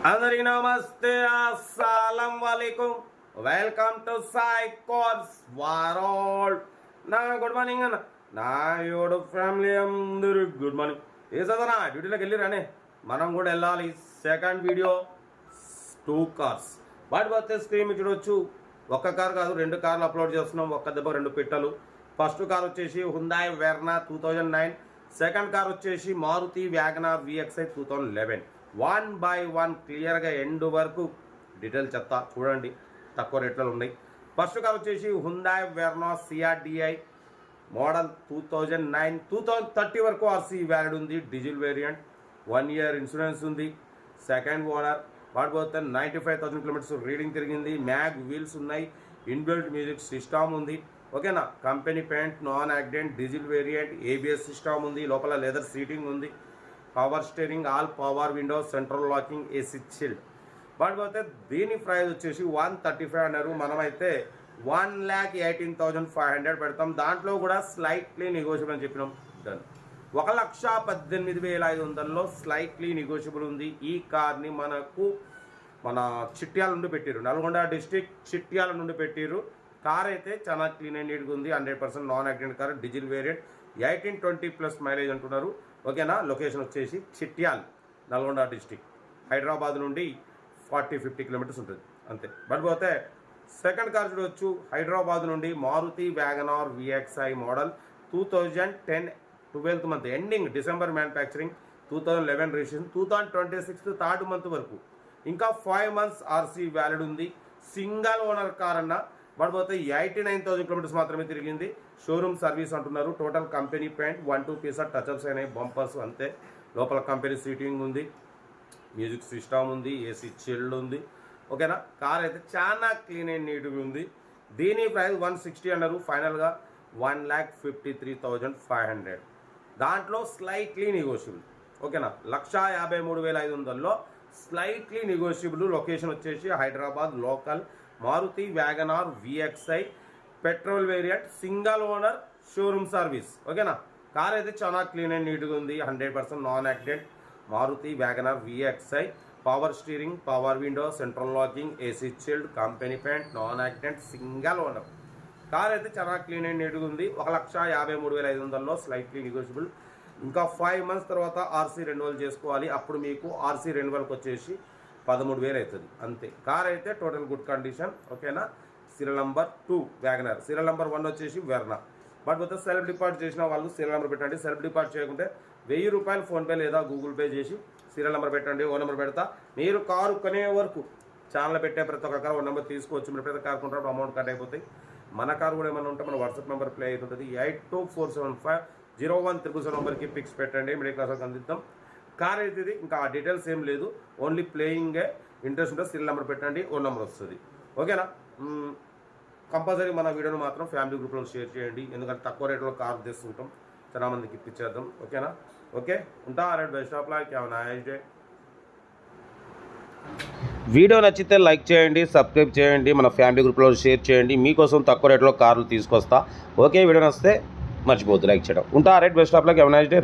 అందరికీ నమస్తే, అస్సలం వాలేకుం. Welcome to Sai cars world. నా గుడ్ మార్నింగ్ అన్న, నా యోడు ఫ్యామిలీ అందరూ గుడ్ మార్నింగ్. ఏ చదవనా డ్యూటీలోకి వెళ్ళిరానే, మనం కూడా వెళ్ళాలి. సెకండ్ వీడియో 2 కార్స్ వాటి పోతే స్క్రీన్ చూడవచ్చు. ఒక్క కార్ కాదు, 2 కార్లు అప్లోడ్ చేస్తున్నాం. ఒక్క దెబ్బ 2 పిట్టలు. ఫస్ట్ కార్ వచ్చేసి హుందాయ్ వెర్నా 2009. సెకండ్ కార్ వచ్చేసి మారుతి వ్యాగనార్ VXi 2011. 1 by 1 క్లియర్గా ఎండ్ వరకు డీటెయిల్ చెప్తా చూడండి, తక్కువ రేట్లలో ఉన్నాయి. ఫస్ట్ కార్ వచ్చేసి హుందాయ్ వెర్నా CRDI మోడల్ 2009. 2030 వరకు RC వ్యాలిడ్ ఉంది. డీజిల్ వేరియంట్, 1 year ఇన్సూరెన్స్ ఉంది. Second owner. వాడిపోతే 95,000 కిలోమీటర్స్ రీడింగ్ తిరిగింది. మ్యాగ్ వీల్స్ ఉన్నాయి. ఇన్బిల్ట్ మ్యూజిక్ సిస్టమ్ ఉంది. ఓకేనా. Company paint, non accident, diesel variant, ABS system ఉంది. లోపల లెదర్ సీటింగ్ ఉంది. Power steering, all power windows, central locking, AC chilled. వాడిపోతే దీని ప్రైస్ వచ్చేసి 135 అన్నారు. మనమైతే 1,18,500 పెడతాం. దాంట్లో కూడా స్లైట్లీ నెగోషియబుల్ అని చెప్పినాం. డన్. 1,18,500లో స్లైట్లీ నెగోషియబుల్ ఉంది. ఈ కార్ని మన చిట్యాల నుండి పెట్టిరు, నల్గొండ డిస్టిక్ చిట్యాల నుండి పెట్టిరు. కార్ అయితే చాలా క్లీన్ అండ్ నీట్గా ఉంది. 100% non accident car, diesel variant, 18-20+ mileage అంటున్నారు. ఓకేనా. లొకేషన్ వచ్చేసి చిట్యాల్, నల్గొండ డిస్టిక్. హైదరాబాద్ నుండి 40-50 కిలోమీటర్స్ ఉంటుంది అంతే. బట్ పోతే సెకండ్ కార్ చూడవచ్చు. హైదరాబాద్ నుండి Maruti WagonR VXi model 2010 12th month ending, December manufacturing, 2011 registration, 2026 3rd month వరకు. ఇంకా 5 months RC వ్యాలిడ్ ఉంది. సింగల్ ఓనర్ కార్ అన్న. పడిపోతే 89,000 కిలోమీటర్స్ మాత్రమే తిరిగింది. షోరూమ్ సర్వీస్ అంటున్నారు. Total company paint, 1-2 piece touch ups అయినాయి, బంపర్స్ అంతే. లోపల కంపెనీ సీటింగ్ ఉంది, మ్యూజిక్ సిస్టమ్ ఉంది, AC చిల్డ్ ఉంది. ఓకేనా. కార్ అయితే చాలా క్లీన్ అండ్ నీట్గా ఉంది. దీని ప్రైస్ 160 అన్నారు. ఫైనల్గా 1,53,500. దాంట్లో స్లైట్లీ నెగోషియబుల్. ఓకేనా. 1,53,500లో స్లైట్లీ నెగోషియబుల్. లొకేషన్ వచ్చేసి Hyderabad local. Maruti WagonR VXi petrol variant, single owner, showroom service. ఓకేనా. కార్ అయితే చాలా క్లీన్ అండ్ నీట్గా ఉంది. 100% non accident. Maruti WagonR VXi, power steering, power window, central locking, AC chilled, company paint, non accident, single owner. Car అయితే చాలా clean and నీట్గా ఉంది. 1,53,500లో స్లైట్లీ నెగోషియబుల్. ఇంకా 5 months తర్వాత RC రెన్యువల్ చేసుకోవాలి. అప్పుడు మీకు RC రెన్యువల్కి వచ్చేసి 13,000 అవుతుంది అంతే. కార్ అయితే టోటల్ గుడ్ కండిషన్. ఓకేనా. Serial number 2 WagonR. Serial number 1 వచ్చేసి వెర్నా. బట్ పోతే సెల్ఫ్ డిపాజిట్ చేసిన వాళ్ళు సీరియల్ నెంబర్ పెట్టండి. సెల్ఫ్ డిపాజిట్ చేయకుంటే 1,000 రూపాయలు ఫోన్పే లేదా గూగుల్ పే చేసి సీరియల్ నెంబర్ పెట్టండి. ఓ నెంబర్ పెడతా. మీరు కారు కొనే వరకు ఛానల్ పెట్టే ప్రతి ఒక్క కారు ఓ నెంబర్ తీసుకోవచ్చు. మీరు ప్రతి కారు కొంటారు, అమౌంట్ కట్ అయిపోతాయి. మన కారు కూడా ఏమైనా ఉంటే మన వాట్సాప్ నెంబర్ ప్లే అవుతుంటుంది. 8247501777 నెంబర్కి పిక్స్ పెట్టండి. Middle class అందిద్దాం. కార్ అయితే ఇది ఇంకా డీటెయిల్స్ ఏం లేదు, ఓన్లీ ప్లేయింగే. ఇంట్రెస్ట్ ఉంటే సీరియల్ నెంబర్ పెట్టండి, ఓ నెంబర్ వస్తుంది. ఓకేనా. కంపల్సరీ మన వీడియోని మాత్రం ఫ్యామిలీ గ్రూప్లో షేర్ చేయండి. ఎందుకంటే తక్కువ రేట్లో కార్ తెస్తుంటాం, చాలా మందికి ఇప్పించేద్దాం. ఓకేనా. ఓకే ఉంటా. Best of luck. Have a nice day. Video నచ్చితే లైక్ చేయండి, సబ్స్క్రైబ్ చేయండి, మన ఫ్యామిలీ గ్రూప్లో షేర్ చేయండి. మీకోసం తక్కువ రేట్లో కార్లు తీసుకొస్తా. ఓకే. వీడియో నచ్చితే మర్చిపోవద్దు లైక్ చేయడం. ఉంటా. Best of luck. Have a nice day.